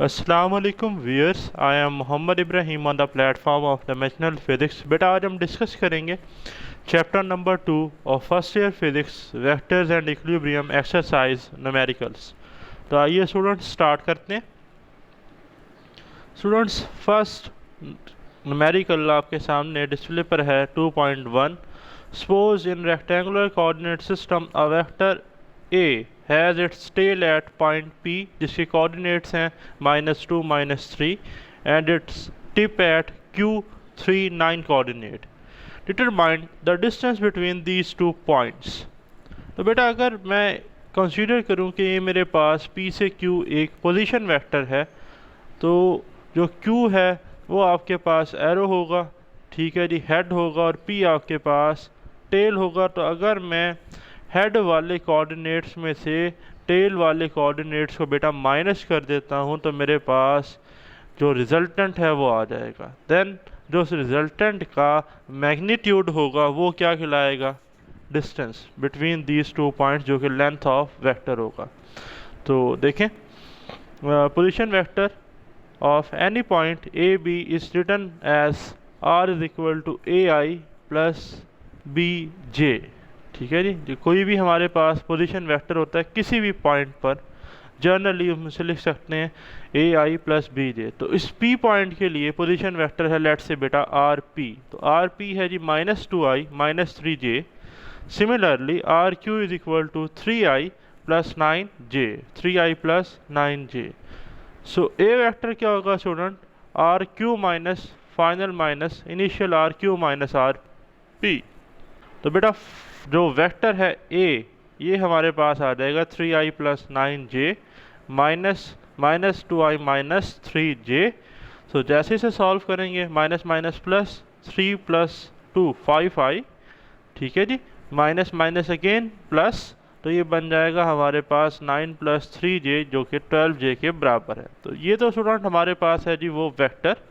अस्सलाम वालेकुम viewers, I am Mohammad Ibrahim on the platform of dimensional physics. बेटा आज हम डिस्कस करेंगे chapter number 2 of first year physics, vectors and equilibrium exercise numericals. तो आइए स्टूडेंट्स स्टार्ट करते हैं। स्टूडेंट्स फर्स्ट न्यूमेरिकल आपके सामने डिस्प्ले पर है 2.1। Suppose in rectangular coordinate system a vector A has its tail at point P जिसके coordinates हैं -2 -3 and its tip at Q3 9 coordinate. Determine the distance between these two points. तो बेटा अगर मैं कंसीडर करूं कि ये मेरे पास P से Q एक पोजीशन वेक्टर है, तो जो Q है वो आपके पास एरो होगा, ठीक है जी, हेड होगा, और P आपके पास टेल होगा। तो अगर मैं हेड वाले कोऑर्डिनेट्स में से टेल वाले कोऑर्डिनेट्स को बेटा माइनस कर देता हूँ तो मेरे पास जो रिजल्टेंट है वो आ जाएगा। देन जो उस रिजल्टेंट का मैग्नीट्यूड होगा वो क्या कहलाएगा? Distance between these two points, जो कि लेंथ ऑफ वेक्टर होगा। तो देखें, position vector of any point A B is written as R is equal to A I plus B J. ठीक है जी, जो कोई भी हमारे पास पोजीशन वेक्टर होता है किसी भी पॉइंट पर, जनरली हम इसे लिख सकते हैं ए आई प्लस बी जे। तो इस पी पॉइंट के लिए पोजीशन वेक्टर है लेट से बेटा आर पी। तो आर पी है जी -2i -3j। Similarly R Q is equal to 3i plus 9j, 3i plus 9j। So A vector क्या होगा student? R Q minus final minus initial R Q minus R P. तो बेटा जो vector है ए, ये हमारे पास आ जाएगा 3i plus 9j minus 2i minus 3j। सो जैसे इसे सॉल्व करेंगे minus minus plus 3 plus 2 5i, ठीक है जी, माइनस माइनस अगेन प्लस, तो ये बन जाएगा हमारे पास 9 प्लस 3j जो कि 12j के बराबर है। तो ये तो स्टूडेंट हमारे पास है जी वो वेक्टर।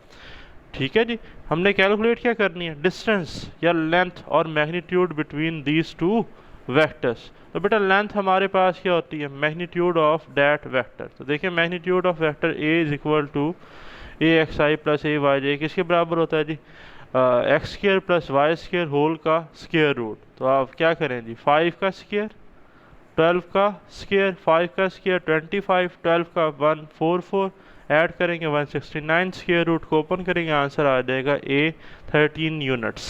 ठीक है जी, हमने कैलकुलेट क्या करनी है? डिस्टेंस या लेंथ और magnitude between these two vectors. तो बेटा लेंथ हमारे पास क्या होती है? Magnitude of that vector. तो देखिए magnitude of vector A is equal to A X I plus A Y J. किसके बराबर होता है जी? X square plus Y square whole का स्क्र रूट। तो आप क्या करें जी? 5 का स्क्र, 12 का स्क्र, 5 का स्क्र 25, 12 का 144, ऐड करेंगे 169, स्क्वायर रूट को ओपन करेंगे, आंसर आ जाएगा ए 13 यूनिट्स।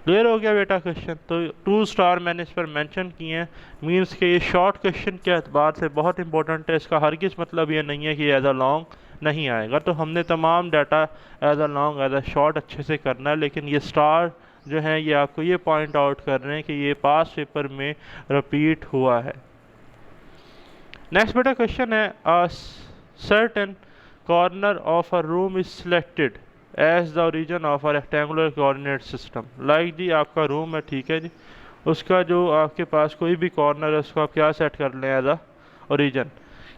क्लियर हो गया बेटा क्वेश्चन? तो 2 स्टार मैंने इस पर मेंशन किए हैं, मींस कि ये शॉर्ट क्वेश्चन के एतबार से बहुत इंपॉर्टेंट है। इसका हरगिज़ मतलब ये नहीं है कि एज अ लॉन्ग नहीं आएगा। तो हमने तमाम data as a long as a short अच्छे से करना है, लेकिन ये स्टार जो है ये आपको ये पॉइंट आउट कर रहे हैं कि ये पास पेपर में रिपीट हुआ है। नेक्स्ट बेटा क्वेश्चन है, a certain corner of a room is selected as the origin of a rectangular coordinate system। Like जी आपका रूम है, ठीक है जी, उसका जो आपके पास कोई भी कॉर्नर है उसको आप क्या सेट कर लें एज अ ओरिजिन।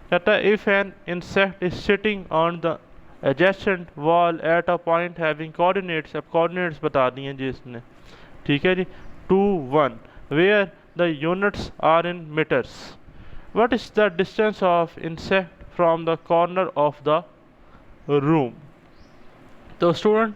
कहता है if an insect is sitting on the adjacent wall at a point having coordinates. अब कोऑर्डिनेट्स बता दिए जी इसने, ठीक है जी, 2 1 where the units are in metres. What is the distance of insect from the corner of the room. तो student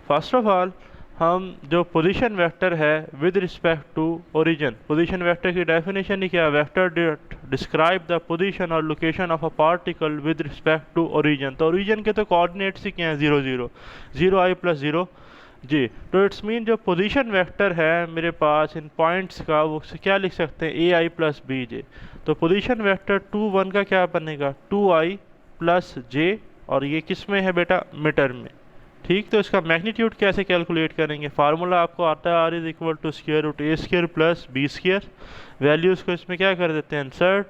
first of all हम जो पोजीशन वेक्टर है with respect to origin, position vector की डेफिनेशन ही क्या है? Vector describe the position और location of a particle with respect to origin. तो ओरिजिन के तो कोऑर्डिनेट्स ही क्या हैं? 0 0 0 i प्लस 0 जी। तो इट्स मीन जो पोजीशन वेक्टर है मेरे पास इन पॉइंट्स का, वो क्या लिख सकते हैं? ए आई प्लस बी जे। तो पोजीशन वेक्टर 2 1 का क्या बनेगा? 2i प्लस जे, और ये किस में है बेटा? मीटर में। ठीक, तो इसका मैग्नीट्यूड कैसे कैलकुलेट करेंगे? फार्मूला आपको आता है R is equal to square root A square plus B square. Values को इसमें क्या कर देते हैं? इंसर्ट।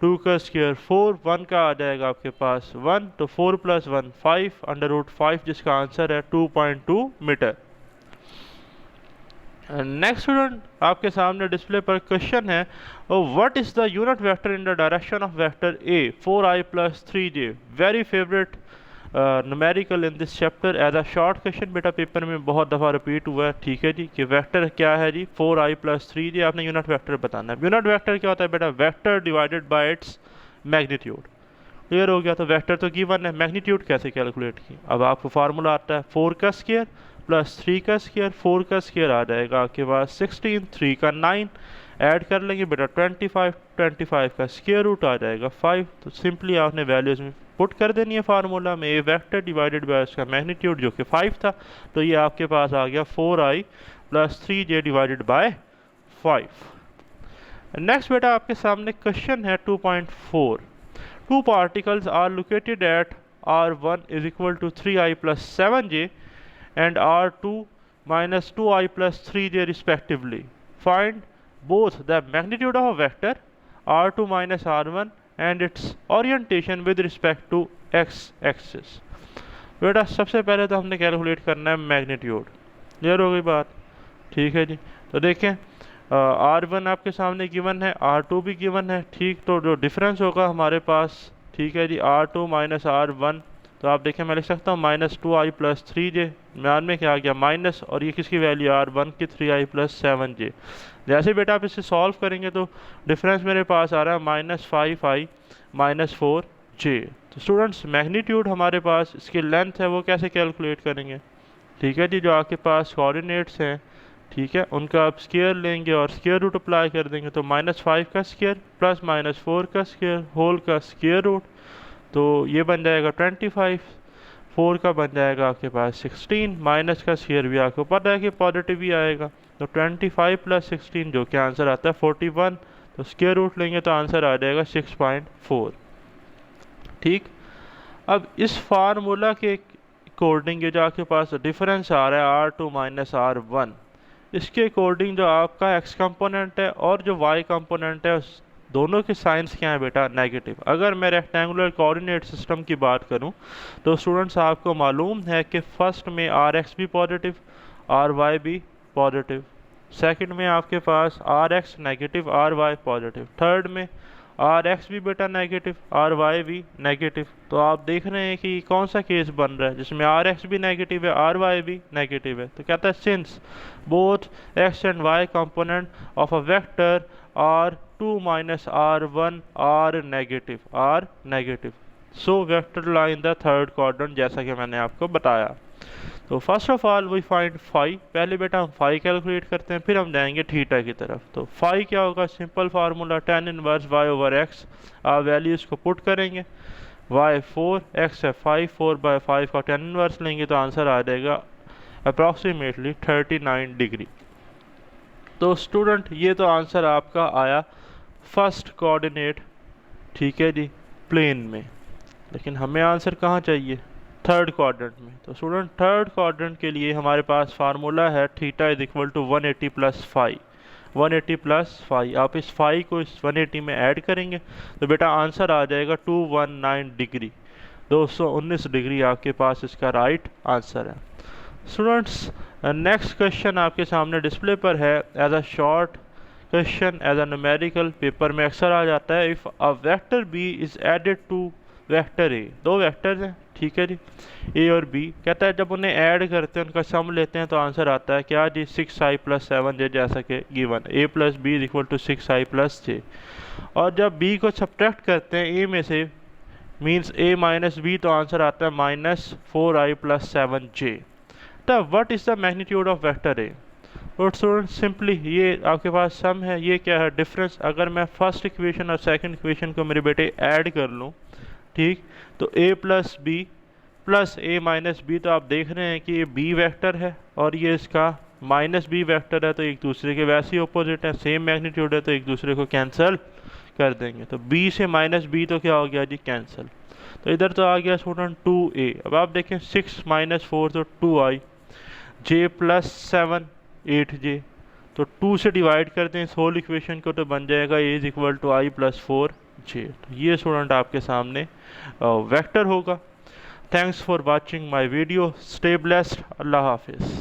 2 का स्क्वायर 4, 1 का आ जाएगा आपके पास 1, तो 4 प्लस 1 5 अंडर रूट 5, जिसका आंसर है 2.2 मीटर। नेक्स्ट स्टूडेंट आपके सामने डिस्प्ले पर क्वेश्चन है, what is the unit vector in the direction of vector A 4i plus 3j। Very favourite numerical in this chapter as a short question. बेटा paper में बहुत दफ़ा repeat हुआ है, ठीक है जी, कि वेक्टर क्या है जी? 4i plus 3j। आपने यूनिट वेक्टर बताना है। यूनिट वेक्टर क्या होता है बेटा? Vector divided by its magnitude. Clear हो गया। तो वेक्टर तो गिवन है, मैग्नीट्यूड कैसे कैलकुलेट की, अब आपको फार्मूला आता है 4 का स्क्वायर प्लस 3 का स्क्वायर। 4 का स्क्वायर आ जाएगा आपके पास 16, 3 का 9, ऐड कर लेंगे बेटा 25, 25 का स्क्वायर रूट आ जाएगा 5। तो सिंपली आपने वैल्यूज में पुट कर देनी है फार्मूला में, ए वेक्टर डिवाइडेड बाय उसका मैग्नीट्यूड जो कि 5 था, तो ये आपके पास आ गया 4i plus 3j divided by 5। Next बेटा आपके सामने क्वेश्चन है 2.4। Two particles are located at R1 is equal to 3i plus 7j and R2 minus 2i plus 3j respectively. Find both the magnitude of a vector R2 minus R1 and its orientation with respect to x-axis. बेटा सबसे पहले तो हमने calculate करना है magnitude. Clear हो गई बात? ठीक है जी। तो देखें R1 आपके सामने गिवन है, R2 भी गिवन है, ठीक। तो जो डिफरेंस होगा हमारे पास, ठीक है जी, R2 माइनस R1, तो आप देखें मैं लिख सकता हूँ माइनस 2i प्लस 3j, मान में क्या आ गया माइनस, और ये किसकी वैल्यू R1 की 3i प्लस 7j। जैसे बेटा आप इसे सॉल्व करेंगे तो डिफरेंस मेरे पास आ रहा है माइनस 5i माइनस 4j। तो स्टूडेंट्स मैग्नीट्यूड हमारे पास, इसकी लेंथ है वो कैसे कैलकुलेट करेंगे? ठीक है जी, जो आपके पास कोऑर्डिनेट्स हैं, ठीक है, उनका आप स्क्वायर लेंगे और स्क्वायर रूट अप्लाई कर देंगे, तो माइनस 5 का स्क्वायर प्लस माइनस 4 का स्क्वायर होल का स्क्वायर रूट, तो ये बन जाएगा 25। 4 का बन जाएगा आपके पास 16, माइनस का स्क्वायर भी आपको पता है कि पॉजिटिव ही आएगा, तो 25 प्लस 16 जो कि आंसर आता है 41। तो स्क्वायर रूट लेंगे तो आंसर आ जाएगा 6.4। ठीक। अब इस फार्मूला के अकॉर्डिंग ये जो आपके पास डिफरेंस आ रहा है R2 माइनस R1, इसके अकॉर्डिंग जो आपका x कंपोनेंट है और जो y कंपोनेंट है उस दोनों के साइंस क्या है बेटा? नेगेटिव। अगर मैं रेक्टेंगुलर कोऑर्डिनेट सिस्टम की बात करूं तो स्टूडेंट्स आपको मालूम है कि फर्स्ट में Rx भी पॉजिटिव, Ry भी पॉजिटिव, सेकंड में आपके पास Rx negative, Ry positive, third में Rx भी बेटा नेगेटिव, Ry भी नेगेटिव। तो आप देख रहे हैं कि कौन सा केस बन रहा है जिसमें Rx भी नेगेटिव है, Ry भी नेगेटिव है। तो कहता है since both x and y component of a vector R2 minus R1 are negative, so vector lie in the third quadrant, जैसा कि मैंने आपको बताया। तो first of all we find phi, पहले बेटा हम फाई कैलकुलेट करते हैं, फिर हम जाएंगे थीटा की तरफ। तो फाई क्या होगा? Simple formula tan inverse y over x, आप वैल्यूज को पुट करेंगे, y 4, x है 5, 4/5 का tan इनवर्स लेंगे तो आंसर आ जाएगा अप्रॉक्सीमेटली 39 डिग्री। तो स्टूडेंट ये तो आंसर आपका आया फर्स्ट कोऑर्डिनेट, ठीक है जी, प्लेन में, लेकिन हमें आंसर कहाँ चाहिए? थर्ड क्वाड्रेंट में। तो स्टूडेंट थर्ड क्वाड्रेंट के लिए हमारे पास फार्मूला है theta is equal to 180 plus 5, 180 plus 5। आप इस 5 को इस 180 में ऐड करेंगे तो बेटा आंसर आ जाएगा 219 डिग्री, 219 डिग्री आपके पास इसका राइट आंसर है। स्टूडेंट्स नेक्स्ट क्वेश्चन आपके सामने डिस्प्ले पर है as a short question, as a numerical, paper में अक्सर आ जाता है। If a vector B is added to vector A, दो वेक्टर्स हैं, ठीक है जी, ए और बी, कहता है जब उन्हें ऐड करते हैं उनका सम लेते हैं तो आंसर आता है क्या जी? 6i प्लस 7j, जैसा कि given a plus B is equal to 6i plus j। और जब b को सब्ट्रैक्ट करते हैं a में से, मीन्स a माइनस b, तो आंसर आता है माइनस 4i प्लस 7j। तो what is the magnitude of vector ए? और स्टूडेंट सिंपली ये आपके पास सम है, ये क्या है? डिफरेंस। अगर मैं फर्स्ट इक्वेशन और सेकंड इक्वेशन को मेरे बेटे ऐड कर लूँ, ठीक, तो a plus B plus a minus B, तो आप देख रहे हैं कि ये b वेक्टर है और ये इसका माइनस b वेक्टर है, तो एक दूसरे के वैसे ही ऑपोजिट है, सेम मैग्नीट्यूड है, तो एक दूसरे को कैंसिल कर देंगे। तो b से माइनस b तो क्या हो गया जी? कैंसिल। तो इधर तो आ गया स्टूडेंट 2a। अब आप देखें 6 माइनस 4 तो 2i, j प्लस 7 8j, तो 2 से डिवाइड करते हैं इस होल इक्वेशन को तो बन जाएगा a is equal to i plus 4j। तो ये स्टूडेंट आपके सामने वेक्टर होगा। Thanks for watching my video, stay blessed, Allah हाफिज़।